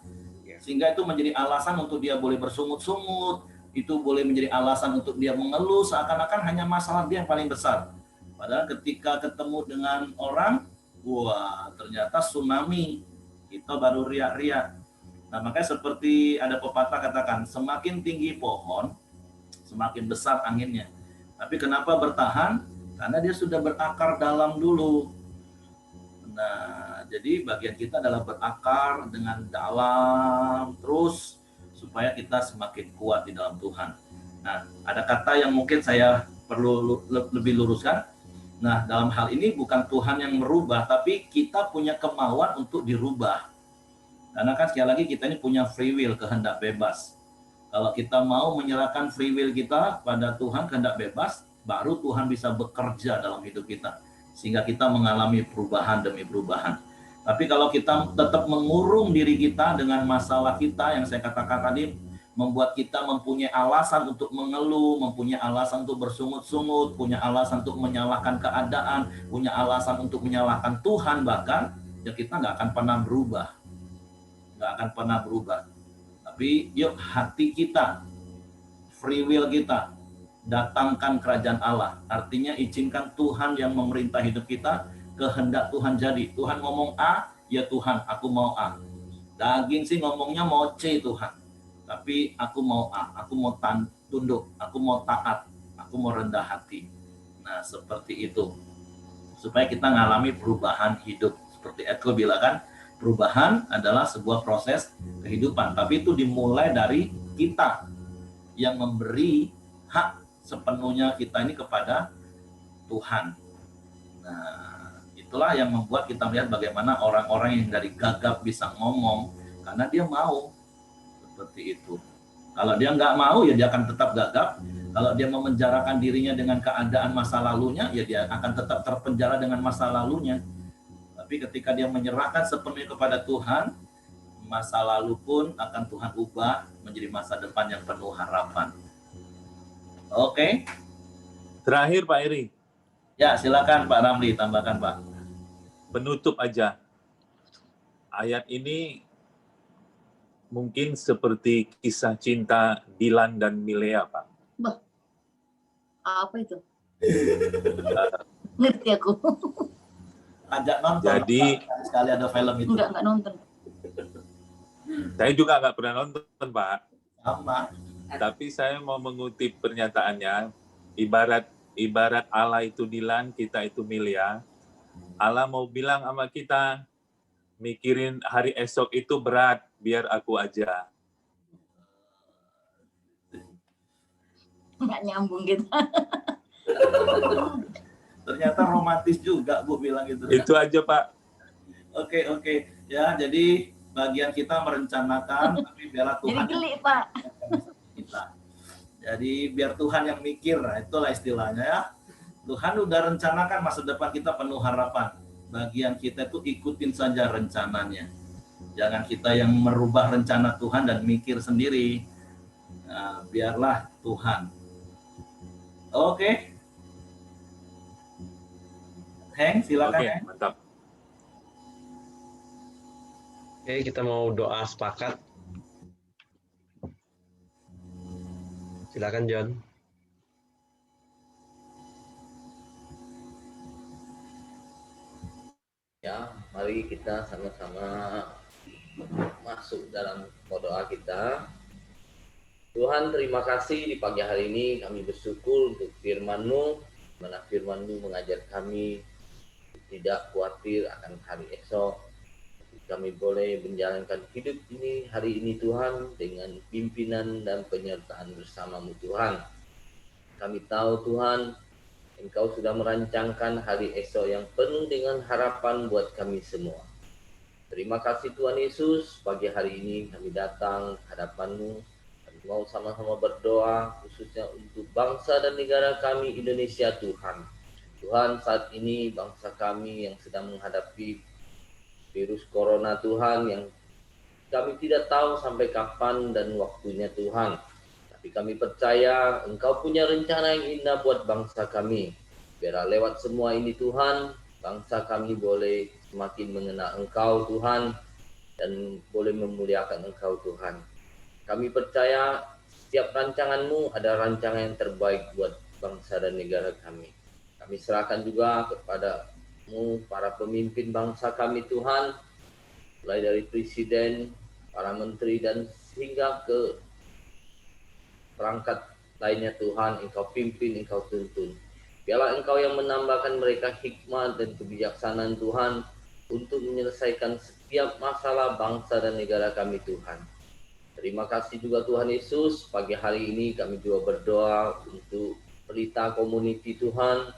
Sehingga itu menjadi alasan untuk dia boleh bersungut-sungut, itu boleh menjadi alasan untuk dia mengeluh, seakan-akan hanya masalah dia yang paling besar. Padahal ketika ketemu dengan orang, wah ternyata tsunami, kita baru riak-riak. Nah makanya seperti ada pepatah katakan, semakin tinggi pohon, semakin besar anginnya. Tapi kenapa bertahan? Karena dia sudah berakar dalam dulu. Nah jadi bagian kita adalah berakar dengan dalam terus, supaya kita semakin kuat di dalam Tuhan. Nah ada kata yang mungkin saya perlu lebih luruskan. Nah, dalam hal ini bukan Tuhan yang merubah, tapi kita punya kemauan untuk dirubah. Karena kan sekali lagi kita ini punya free will, kehendak bebas. Kalau kita mau menyerahkan free will kita pada Tuhan, kehendak bebas, baru Tuhan bisa bekerja dalam hidup kita. Sehingga kita mengalami perubahan demi perubahan. Tapi kalau kita tetap mengurung diri kita dengan masalah kita, yang saya katakan tadi, membuat kita mempunyai alasan untuk mengeluh, mempunyai alasan untuk bersungut-sungut, punya alasan untuk menyalahkan keadaan, punya alasan untuk menyalahkan Tuhan bahkan, ya kita nggak akan pernah berubah. Nggak akan pernah berubah. Tapi yuk hati kita, free will kita, datangkan kerajaan Allah. Artinya izinkan Tuhan yang memerintah hidup kita, kehendak Tuhan jadi. Tuhan ngomong A, ya Tuhan aku mau A. Daging sih ngomongnya mau C Tuhan. Tapi aku mau A, aku mau tunduk, aku mau taat, aku mau rendah hati. Nah, seperti itu. Supaya kita ngalami perubahan hidup. Seperti Eko bilang kan, Perubahan adalah sebuah proses kehidupan, tapi itu dimulai dari kita yang memberi hak sepenuhnya kita ini kepada Tuhan. Nah, itulah yang membuat kita melihat bagaimana orang-orang yang dari gagap bisa ngomong karena dia mau seperti itu. Kalau dia nggak mau, ya dia akan tetap gagap. Kalau dia memenjarakan dirinya dengan keadaan masa lalunya, ya dia akan tetap terpenjara dengan masa lalunya. Tapi ketika dia menyerahkan sepenuhnya kepada Tuhan, masa lalu pun akan Tuhan ubah menjadi masa depan yang penuh harapan. Oke. Terakhir Pak Eri. Ya, silakan Pak Ramli, tambahkan Pak. Penutup aja. Ayat ini mungkin seperti kisah cinta Dilan dan Milea, Pak. Bah, apa itu? Ngerti aku. Ajak nonton. Jadi sekali ada film itu. Enggak nonton. Saya juga nggak pernah nonton, Pak. Sama. Tapi saya mau mengutip pernyataannya, ibarat Allah itu Dilan, kita itu Milea. Allah mau bilang sama kita, mikirin hari esok itu berat, biar aku aja. Nggak nyambung gitu. Ternyata romantis juga Bu bilang gitu. Itu aja Pak. Oke. Ya, jadi bagian kita merencanakan, tapi biarlah Tuhan. Jadi geli Pak. Kita. Jadi biar Tuhan yang mikir, nah, itulah istilahnya ya. Tuhan udah rencanakan masa depan kita penuh harapan. Bagian kita itu ikutin saja rencananya. Jangan kita yang merubah rencana Tuhan dan mikir sendiri. Nah, biarlah Tuhan. Oke. Heng, silakan. Oke, Heng. mantap. Oke, kita mau doa sepakat. Silakan John. Ya, mari kita sama-sama masuk dalam doa kita. Tuhan, terima kasih di pagi hari ini kami bersyukur untuk firman-Mu, mana firman-Mu mengajar kami tidak khawatir akan hari esok. Kami boleh menjalankan hidup ini hari ini Tuhan dengan pimpinan dan penyertaan bersama-Mu Tuhan. Kami tahu Tuhan, Engkau sudah merancangkan hari esok yang penuh dengan harapan buat kami semua. Terima kasih Tuhan Yesus, pagi hari ini kami datang ke hadapan-Mu. Kami mau sama-sama berdoa khususnya untuk bangsa dan negara kami Indonesia Tuhan. Tuhan, saat ini bangsa kami yang sedang menghadapi virus corona Tuhan yang kami tidak tahu sampai kapan dan waktunya Tuhan. Tapi kami percaya Engkau punya rencana yang indah buat bangsa kami. Biar lewat semua ini Tuhan, bangsa kami boleh semakin mengenal Engkau Tuhan dan boleh memuliakan Engkau Tuhan. Kami percaya setiap rancangan-Mu ada rancangan yang terbaik buat bangsa dan negara kami. Kami serahkan juga kepada-Mu para pemimpin bangsa kami Tuhan, mulai dari presiden, para menteri dan hingga ke perangkat lainnya Tuhan, Engkau pimpin, Engkau tuntun. Biarlah Engkau yang menambahkan mereka hikmat dan kebijaksanaan Tuhan untuk menyelesaikan setiap masalah bangsa dan negara kami Tuhan. Terima kasih juga Tuhan Yesus, pagi hari ini kami juga berdoa untuk pelita community Tuhan.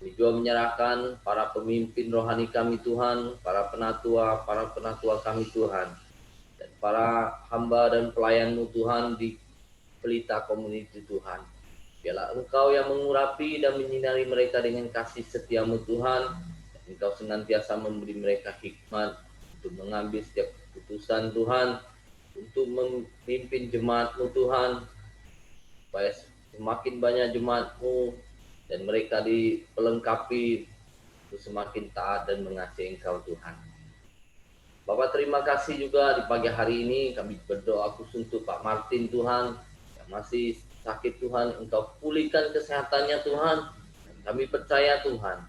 Kami juga menyerahkan para pemimpin rohani kami Tuhan, para penatua kami Tuhan, dan para hamba dan pelayan-Mu Tuhan di pelita community Tuhan. Biarlah Engkau yang mengurapi dan menyinari mereka dengan kasih setia-Mu Tuhan, dan Engkau senantiasa memberi mereka hikmat untuk mengambil setiap keputusan Tuhan, untuk memimpin jemaat-Mu Tuhan, supaya semakin banyak jemaat-Mu dan mereka dipelengkapi untuk semakin taat dan mengasihi Engkau Tuhan. Bapak terima kasih juga di pagi hari ini kami berdoa khusus untuk Pak Martin Tuhan yang masih sakit Tuhan, Engkau pulihkan kesehatannya Tuhan. Dan kami percaya Tuhan,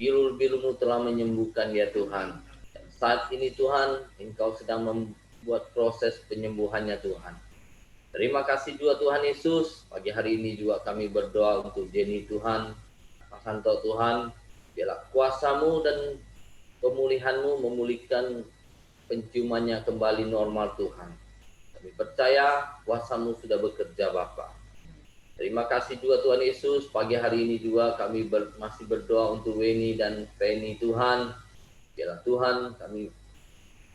biru-biru-Mu telah menyembuhkan dia Tuhan. Dan saat ini Tuhan, Engkau sedang membuat proses penyembuhannya Tuhan. Terima kasih juga Tuhan Yesus. Pagi hari ini juga kami berdoa untuk Jenny Tuhan, Pak Santo Tuhan. Biarlah kuasa-Mu dan pemulihan-Mu memulihkan penciumannya kembali normal Tuhan. Kami percaya kuasa-Mu sudah bekerja Bapa. Terima kasih juga Tuhan Yesus, pagi hari ini juga kami masih berdoa untuk Weni dan Penny Tuhan. Biarlah Tuhan, kami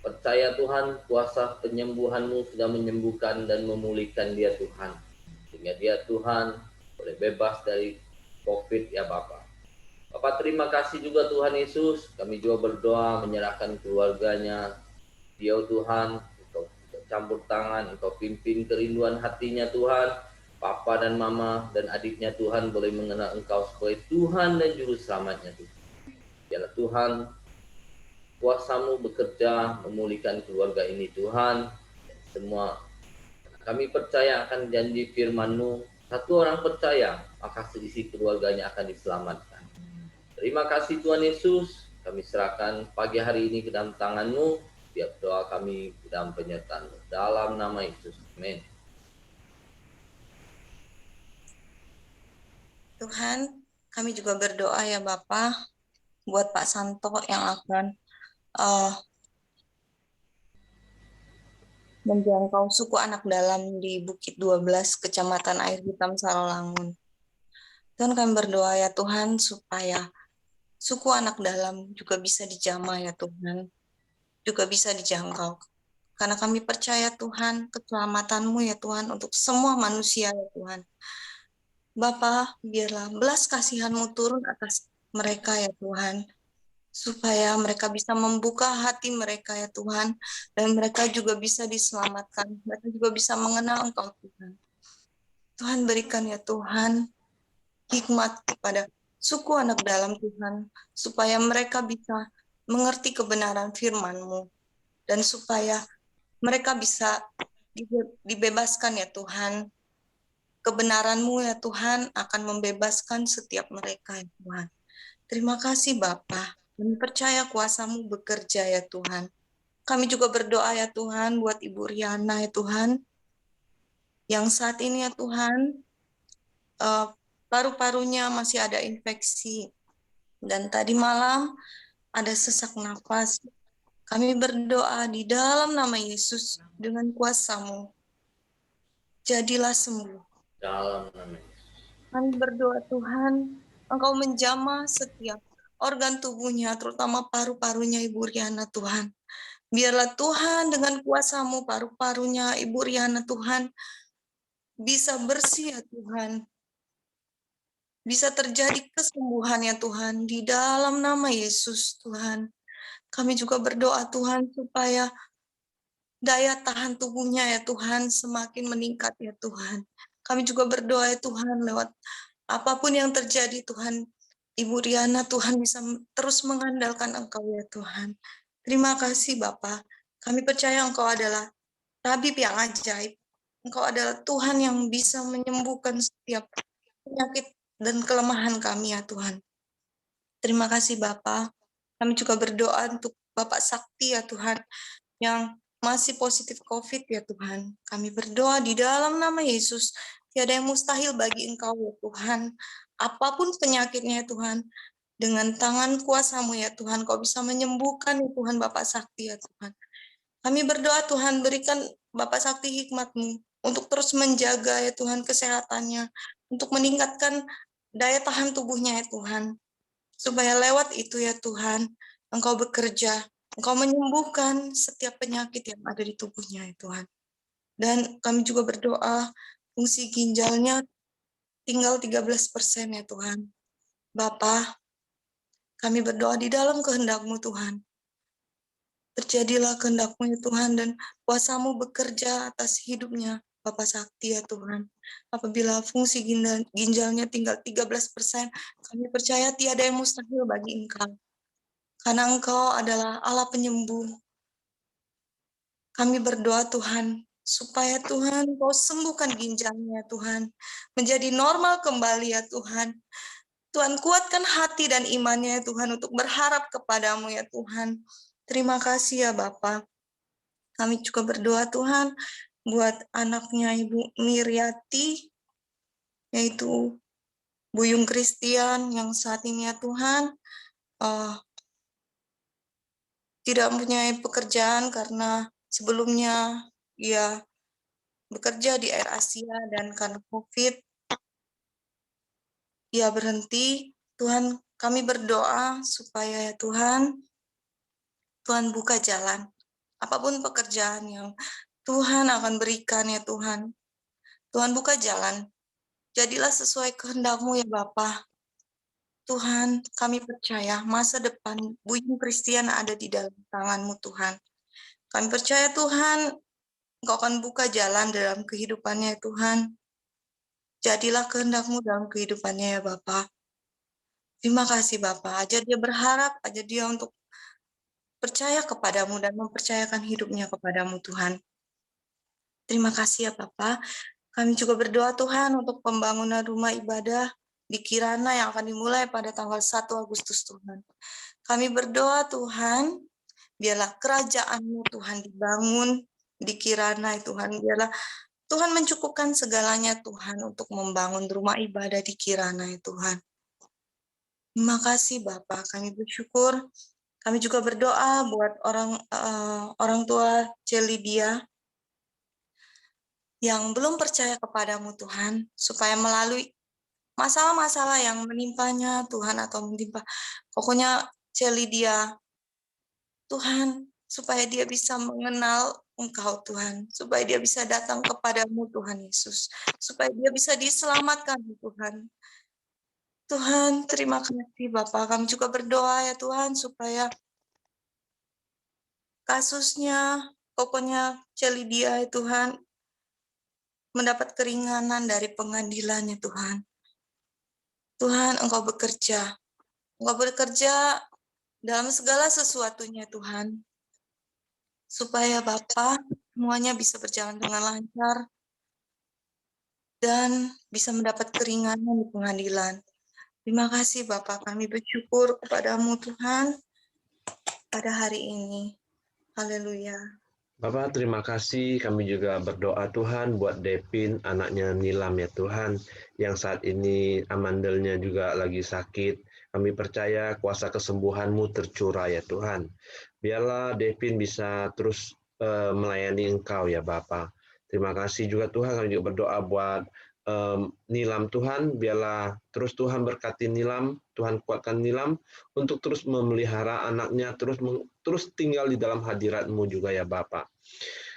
percaya Tuhan, kuasa penyembuhan-Mu sudah menyembuhkan dan memulihkan dia Tuhan. Sehingga dia Tuhan boleh bebas dari COVID ya Bapak. Bapak terima kasih juga Tuhan Yesus, kami juga berdoa menyerahkan keluarganya. Dia Tuhan, Engkau campur tangan, Engkau pimpin kerinduan hatinya Tuhan. Papa dan Mama dan adiknya Tuhan boleh mengenal Engkau sebagai Tuhan dan Juru Selamatnya Tuhan. Biarlah Tuhan, kuasa-Mu bekerja memulihkan keluarga ini Tuhan. Semua kami percaya akan janji firman-Mu. Satu orang percaya, maka seisi keluarganya akan diselamatkan. Terima kasih Tuhan Yesus. Kami serahkan pagi hari ini ke dalam tangan-Mu. Tiap doa kami ke dalam penyertaan-Mu. Dalam nama Yesus. Amin. Tuhan, kami juga berdoa ya Bapak, buat Pak Santo yang akan menjangkau suku anak dalam di Bukit 12, Kecamatan Air Hitam, Sarolangun. Tuhan, kami berdoa ya Tuhan, supaya suku anak dalam juga bisa dijamah ya Tuhan, juga bisa dijangkau. Karena kami percaya Tuhan, keselamatan-Mu ya Tuhan, untuk semua manusia ya Tuhan. Bapa, biarlah belas kasihan-Mu turun atas mereka ya Tuhan, supaya mereka bisa membuka hati mereka ya Tuhan, dan mereka juga bisa diselamatkan, mereka juga bisa mengenal Engkau Tuhan. Tuhan berikan ya Tuhan, hikmat kepada suku anak dalam Tuhan, supaya mereka bisa mengerti kebenaran firman-Mu, dan supaya mereka bisa dibebaskan ya Tuhan. Kebenaran-Mu ya Tuhan akan membebaskan setiap mereka ya Tuhan. Terima kasih Bapa. Kami percaya kuasa-Mu bekerja ya Tuhan. Kami juga berdoa ya Tuhan buat Ibu Riana ya Tuhan. Yang saat ini ya Tuhan, paru-parunya masih ada infeksi. Dan tadi malam ada sesak nafas. Kami berdoa di dalam nama Yesus dengan kuasa-Mu. Jadilah sembuh. Dalam nama Yesus. Kami berdoa Tuhan, Engkau menjamah setiap organ tubuhnya, terutama paru-parunya Ibu Riana Tuhan. Biarlah Tuhan dengan kuasa-Mu paru-parunya Ibu Riana Tuhan bisa bersih ya Tuhan. Bisa terjadi kesembuhan ya Tuhan di dalam nama Yesus Tuhan. Kami juga berdoa Tuhan supaya daya tahan tubuhnya ya Tuhan semakin meningkat ya Tuhan. Kami juga berdoa ya Tuhan lewat apapun yang terjadi Tuhan, Ibu Riana Tuhan bisa terus mengandalkan Engkau ya Tuhan. Terima kasih Bapa. Kami percaya Engkau adalah Tabib yang ajaib. Engkau adalah Tuhan yang bisa menyembuhkan setiap penyakit dan kelemahan kami ya Tuhan. Terima kasih Bapa. Kami juga berdoa untuk Bapak Sakti ya Tuhan, yang masih positif COVID ya Tuhan. Kami berdoa di dalam nama Yesus, tiada yang mustahil bagi Engkau ya Tuhan. Apapun penyakitnya ya Tuhan, dengan tangan kuasa-Mu ya Tuhan, Kau bisa menyembuhkan ya Tuhan Bapak Sakti ya Tuhan. Kami berdoa Tuhan, berikan Bapak Sakti hikmat-Mu untuk terus menjaga ya Tuhan kesehatannya, untuk meningkatkan daya tahan tubuhnya ya Tuhan. Supaya lewat itu ya Tuhan, Engkau bekerja, Engkau menyembuhkan setiap penyakit yang ada di tubuhnya ya Tuhan. Dan kami juga berdoa, fungsi ginjalnya tinggal 13% ya Tuhan. Bapa, kami berdoa di dalam kehendak-Mu Tuhan. Terjadilah kehendak-Mu ya Tuhan, dan kuasa-Mu bekerja atas hidupnya Bapak Sakti ya Tuhan. Apabila fungsi ginjalnya tinggal 13%, kami percaya tiada yang mustahil bagi Engkau. Karena Engkau adalah Allah penyembuh. Kami berdoa Tuhan, supaya Tuhan Kau sembuhkan ginjalnya Tuhan, menjadi normal kembali ya Tuhan. Tuhan kuatkan hati dan imannya ya Tuhan untuk berharap kepadamu ya Tuhan. Terima kasih ya Bapa. Kami juga berdoa Tuhan buat anaknya Ibu Miriati, yaitu Buyung Christian yang saat ini ya Tuhan tidak mempunyai pekerjaan karena sebelumnya ia bekerja di Air Asia dan karena COVID ia berhenti. Tuhan, kami berdoa supaya ya Tuhan buka jalan. Apapun pekerjaan yang Tuhan akan berikan ya Tuhan. Tuhan buka jalan. Jadilah sesuai kehendak-Mu ya Bapa. Tuhan, kami percaya masa depan Buyung Christian ada di dalam tangan-Mu Tuhan. Kami percaya Tuhan, Engkau akan buka jalan dalam kehidupannya Tuhan. Jadilah kehendak-Mu dalam kehidupannya ya Bapa. Terima kasih Bapa. Ajar dia berharap, ajar dia untuk percaya kepadamu dan mempercayakan hidupnya kepadamu Tuhan. Terima kasih ya Bapa. Kami juga berdoa Tuhan untuk pembangunan rumah ibadah di Kirana yang akan dimulai pada tanggal 1 Agustus Tuhan. Kami berdoa Tuhan, biarlah kerajaan-Mu Tuhan dibangun di Kirana Tuhan. Biarlah Tuhan mencukupkan segalanya Tuhan untuk membangun rumah ibadah di Kirana Tuhan. Terima kasih Bapak, kami bersyukur. Kami juga berdoa buat orang tua Celidia yang belum percaya kepadamu Tuhan, supaya melalui masalah-masalah yang menimpanya Tuhan atau menimpa, pokoknya Celidia, Tuhan, supaya dia bisa mengenal Engkau Tuhan, supaya dia bisa datang kepadamu Tuhan Yesus, supaya dia bisa diselamatkan Tuhan. Tuhan, terima kasih Bapak. Kami juga berdoa ya Tuhan, supaya kasusnya, pokoknya Celidia ya Tuhan, mendapat keringanan dari pengadilannya Tuhan. Tuhan, Engkau bekerja. Engkau bekerja dalam segala sesuatunya Tuhan. Supaya Bapa semuanya bisa berjalan dengan lancar dan bisa mendapat keringanan di pengadilan. Terima kasih Bapak, kami bersyukur kepadamu Tuhan pada hari ini. Haleluya. Bapak, terima kasih. Kami juga berdoa Tuhan buat Depin, anaknya Nilam ya Tuhan, yang saat ini amandelnya juga lagi sakit. Kami percaya kuasa kesembuhan-Mu tercurah ya Tuhan. Biarlah Depin bisa terus melayani Engkau ya Bapak. Terima kasih juga Tuhan, kami juga berdoa buat Nilam Tuhan, biarlah terus Tuhan berkati Nilam, Tuhan kuatkan Nilam untuk terus memelihara anaknya, terus tinggal di dalam hadirat-Mu juga ya Bapak.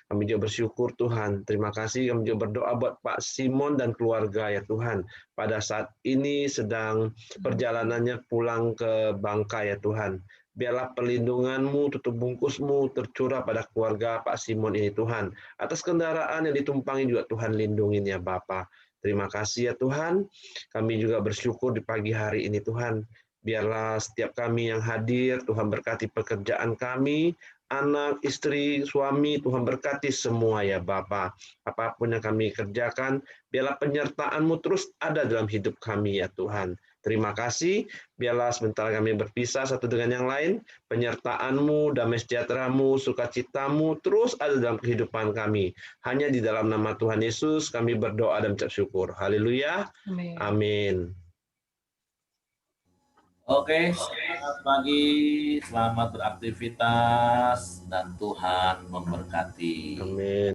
Kami juga bersyukur Tuhan, terima kasih. Kami juga berdoa buat Pak Simon dan keluarga ya Tuhan. Pada saat ini sedang perjalanannya pulang ke Bangka ya Tuhan. Biarlah perlindungan-Mu, tutup bungkus-Mu tercurah pada keluarga Pak Simon ini Tuhan. Atas kendaraan yang ditumpangi juga Tuhan lindungin ya Bapak. Terima kasih ya Tuhan. Kami juga bersyukur di pagi hari ini Tuhan. Biarlah setiap kami yang hadir, Tuhan berkati pekerjaan kami, anak, istri, suami, Tuhan berkati semua ya Bapa. Apapun yang kami kerjakan, biarlah penyertaan-Mu terus ada dalam hidup kami ya Tuhan. Terima kasih, biarlah sebentar kami berpisah satu dengan yang lain, penyertaan-Mu, damai sejahtera-Mu, sukacita-Mu terus ada dalam kehidupan kami. Hanya di dalam nama Tuhan Yesus kami berdoa dan mengucap syukur. Haleluya. Amin. Oke, selamat pagi, selamat beraktivitas, dan Tuhan memberkati. Amin.